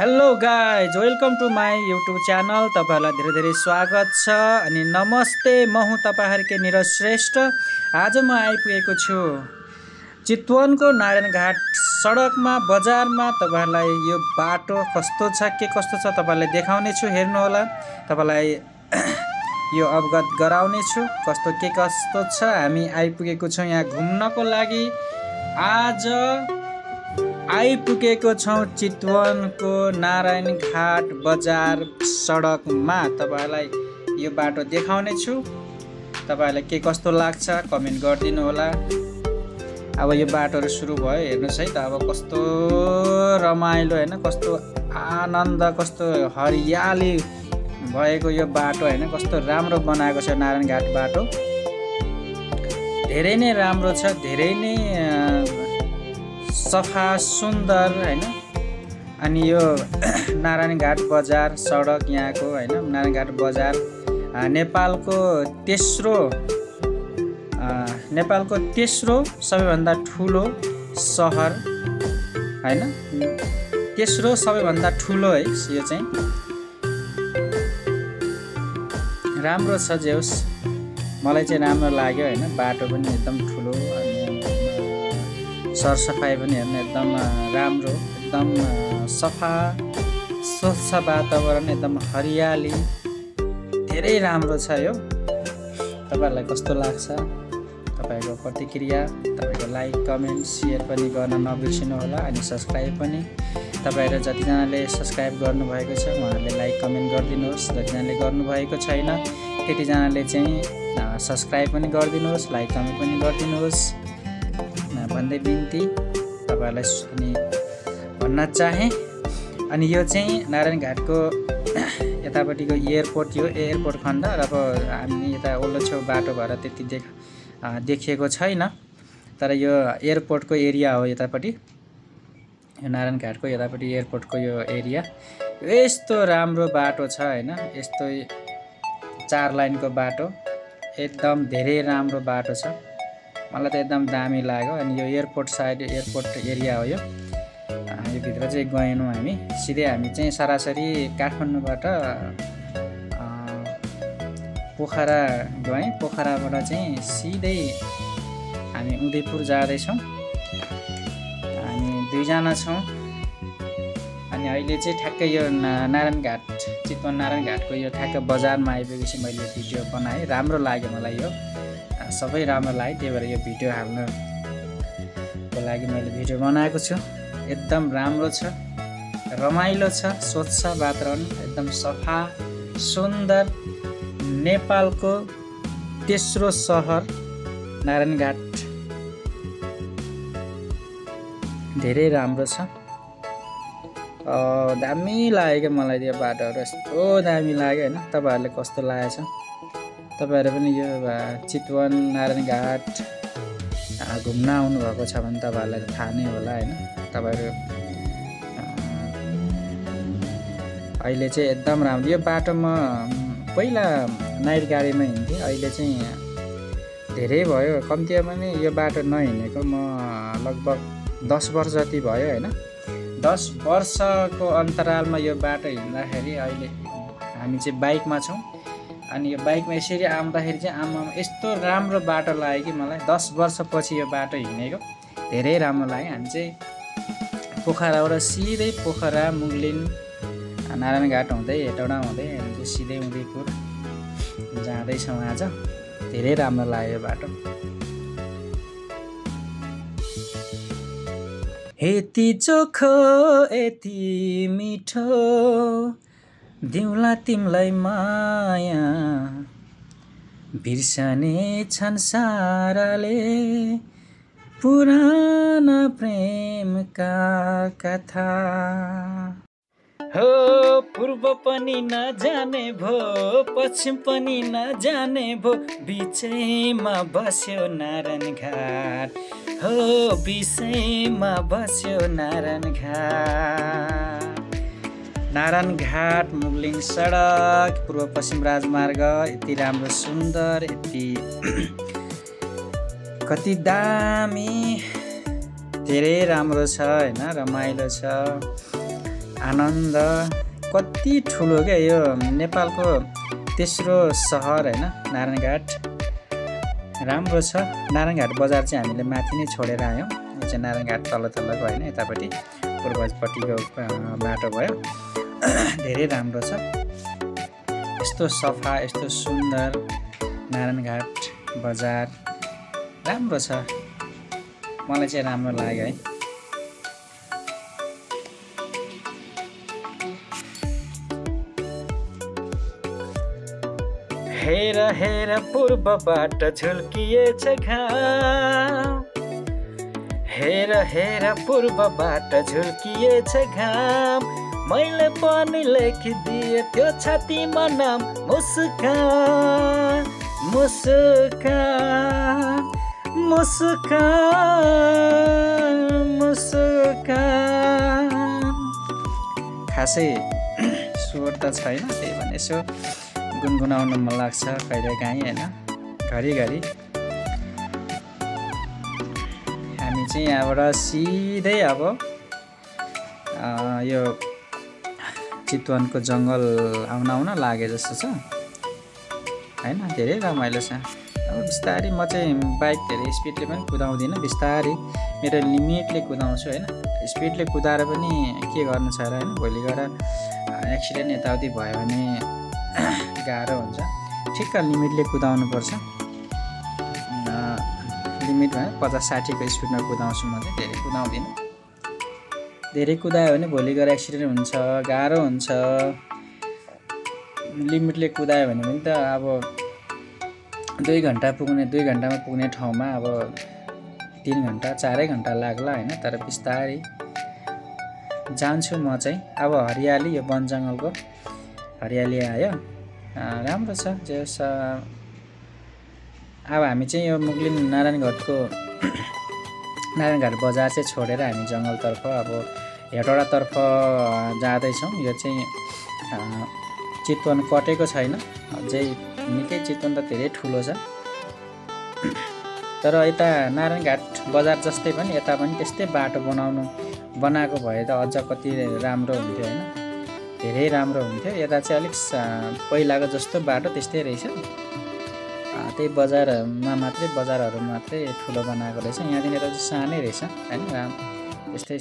Hello guys, welcome to my YouTube channel. तपाईहरुलाई धेरै धेरै स्वागत छ अनि नमस्ते। म हुँ तपाईहरुकै निरज श्रेष्ठ। आज म आइपुगेको छु चितवनको नारायणघाट सडकमा, बजारमा। तपाईहरुलाई यो बाटो कस्तो छ, के कस्तो छ तपाईहरुलाई देखाउने छु। हेर्नु होला, तपाईहरुलाई यो अवगत गराउने छु कस्तो के कस्तो छ। हामी आइपुगेको छौं यहाँ घुम्नको लागि। आज आइपुगेको छौं चितवनको नारायणघाट बजार सडकमा। तपाईहरुलाई यो बाटो देखाउने छु। तपाईहरुलाई के कस्तो लाग्छ कमेन्ट गरिदिनु होला। अब यो बाटोहरु सुरु भयो, हेर्नुस् है त। अब कस्तो रमाइलो हैन, कस्तो आनन्द, कस्तो हरियाली भएको यो बाटो हैन, कस्तो राम्रो बनाएको छ नारायणघाट बाटो। धेरै नै राम्रो छ, धेरै नै सफा सुन्दर हैन। अनि यो नारायणघाट बजार सडक यहाँको हैन, नारायणघाट बजार नेपालको तेस्रो सबैभन्दा ठुलो सहर हैन, तेस्रो सबैभन्दा ठुलो है यो चाहिँ। राम्रो छ जे होस्, मलाई चाहिँ राम्रो लाग्यो हैन। बाटो पनि एकदम ठुलो, अनि सरसफाइ पनि हेर्न एकदम राम्रो, एकदम सफा स्वच्छ वातावरण, एकदम हरियाली, धेरै राम्रो छ यो। तपाईहरुलाई कस्तो लाग्छ, तपाईको प्रतिक्रिया, तपाईको लाइक कमेन्ट शेयर पनि गर्न नबिर्सिनु होला। अनि सब्स्क्राइब पनि, तपाईहरु जतिजनाले सब्स्क्राइब गर्नुभएको छ उहाँहरूले लाइक कमेन्ट गरिदिनुहोस्। जतिजनाले गर्नुभएको छैन त्यतिजनाले चाहिँ सब्स्क्राइब पनि गरिदिनुहोस्, लाइक कमेन्ट पनि गरिदिनुहोस् भन्दै बिन्ती तपाईहरुलाई अनि भन्न चाहे। अनि यो चाहिँ नारायणघाटको यतापट्टिको एयरपोर्ट, यो एयरपोर्ट खण्ड। र अब हामी यता ओल्लो छेउ बाटो भएर त्यति देखिएको छैन, तर यो एयरपोर्टको एरिया हो यतापट्टि। यो नारायणघाटको यतापट्टि एयरपोर्टको यो एरिया। यस्तो राम्रो बाटो छ हैन, यस्तो 4 लाइनको बाटो, एकदम धेरै राम्रो बाटो छ। मलाई त एकदम दामी लाग्यो। अनि यो एयरपोर्ट साइड, एयरपोर्ट एरिया हो यो। यो भित्र चाहिँ गएनौँ हामी, सिधै हामी चाहिँ सरासरी काठमाडौँबाट पोखरा गएँ। पोखराबाट चाहिँ सिधै हामी उदयपुर जाँदैछौँ। हामी 2 जना छौँ। अनि अहिले चाहिँ ठ्याक्कै यो नारायणघाट, चितवन नारायणघाटको यो ठ्याक्कै बजारमा आइपुगेपछि मैले भिडियो बनाएँ। राम्रो लाग्यो मलाई, यो सबै राम्रो लाग्यो, त्यही भएर यो भिडियो हाल्नको लागि मैले भिडियो बनाएको छु। एकदम राम्रो छ, रमाइलो छ, स्वच्छ वातावरण, एकदम सफा सुन्दर। नेपालको तेस्रो सहर नारायणघाट, धेरै राम्रो छ। दामी लाग्यो मलाई यो बाटोहरू, यस्तो दामी लाग्यो हैन। तपाईहरुले कस्तो लागेछ? तपाईहरु पनि यो चितवन नारायणघाट घुम्न आउनु भएको छ भने तपाईहरुलाई थाहा नै होला हैन। तपाईहरु अहिले चाहिँ एकदम राम्रो यो बाटोमा। पहिला नाइट गाडीमा हिँड्थेँ, अहिले चाहिँ धेरै भयो, कम्तीमा पनि यो बाटो नहिँडेको म लगभग 10 वर्ष जति भयो हैन। 10 वर्षको अन्तरालमा यो बाटो हिँड्दाखेरि अहिले हामी चाहिँ बाइकमा छौँ। अनि यो बाइकमा यसरी आउँदाखेरि चाहिँ आमा यस्तो राम्रो बाटो लाग्यो कि मलाई। 10 वर्षपछि यो बाटो हिँडेको धेरै राम्रो लाग्यो। हामी चाहिँ पोखराबाट सिधै पोखरा, मुगलिन, नारायणघाट हुँदै, हेटौडा हुँदै हामी चाहिँ सिधै उदयपुर जाँदैछौँ आज। धेरै राम्रो लाग्यो यो बाटो। यति चोखो यति मिठो दिउँला तिमलाई माया, बिर्सने छन् साराले पुराना प्रेमका कथा। हो पूर्व पनि नजाने भो, पश्चिम पनि नजाने भो, बिचैमा बस्यो नारायणघाट। हो बिचैमा बस्यो नारायणघाट। नारायणघाट मुगलिङ सडक, पूर्व पश्चिम राजमार्ग, यति राम्रो सुन्दर, यति कति दामी, धेरै राम्रो छ हैन, रमाइलो छ। आनन्द कति ठुलो क्या यो नेपालको तेस्रो सहर होइन नारायणघाट राम्रो छ। नारायणघाट बजार चाहिँ हामीले माथि नै छोडेर आयौँ। यो चाहिँ नारायणघाट तल्लोको होइन यतापट्टि पूर्वपट्टिको बाटो भयो। धेरै राम्रो छ, यस्तो सफा यस्तो सुन्दर नारायणघाट बजार राम्रो छ। मलाई चाहिँ राम्रो लाग्यो है। हेर हेर पूर्वबाट झुल्किएछ घाम, हेर हेर पूर्वबाट झुल्किएछ घाम, मैले पनि लेखिदिए त्यो छातीमा नाम मुस्कान मुस्कान मुस्कान मुस्कान। खासै स्वर त छैन, त्यही भने यसो गुनगुनाउन मन लाग्छ कहिलेकाहीँ होइन, घरिघरि। हामी चाहिँ यहाँबाट सिधै अब यो चितवनको जङ्गल आउन लागे जस्तो छ होइन। धेरै रमाइलो छ। अब बिस्तारै म चाहिँ बाइक धेरै स्पिडले पनि कुदाउँदिनँ, बिस्तारै मेरो लिमिटले कुदाउँछु होइन। स्पिडले कुदाएर पनि के गर्नु छ र होइन, भोलि गएर एक्सिडेन्ट यताउति भयो भने गाह्रो हुन्छ। ठिक्क लिमिटले कुदाउनुपर्छ। लिमिट भने 50-60को स्पिडमा कुदाउँछु म चाहिँ, धेरै कुदाउँदिनँ। धेरै कुदायो भने भोलि गएर एक्सिडेन्ट हुन्छ, गाह्रो हुन्छ। लिमिटले कुदायो भने पनि त अब 2 घन्टामा पुग्ने ठाउँमा अब 3 घन्टा 4 घन्टा लाग्ला होइन। तर बिस्तारै जान्छु म चाहिँ। अब हरियाली, यो वन जङ्गलको हरियाली आयो, राम्रो छ जे छ। अब हामी चाहिँ यो मुगलिन नारायणघाट बजार चाहिँ छोडेर हामी जङ्गलतर्फ अब हेटौडातर्फ जाँदैछौँ। यो चाहिँ चितवन कटेको छैन अझै, निकै चितवन त धेरै ठुलो छ। तर यता नारायणघाट बजार जस्तै पनि यता पनि त्यस्तै बाटो बनाएको भए त अझ कति राम्रो हुन्थ्यो होइन, धेरै राम्रो हुन्थ्यो। यता चाहिँ अलिक पहिलाको जस्तो बाटो त्यस्तै रहेछ। त्यही बजारहरू मात्रै ठुलो बनाएको रहेछ। यहाँदेखि चाहिँ सानै रहेछ होइन, त्यस्तै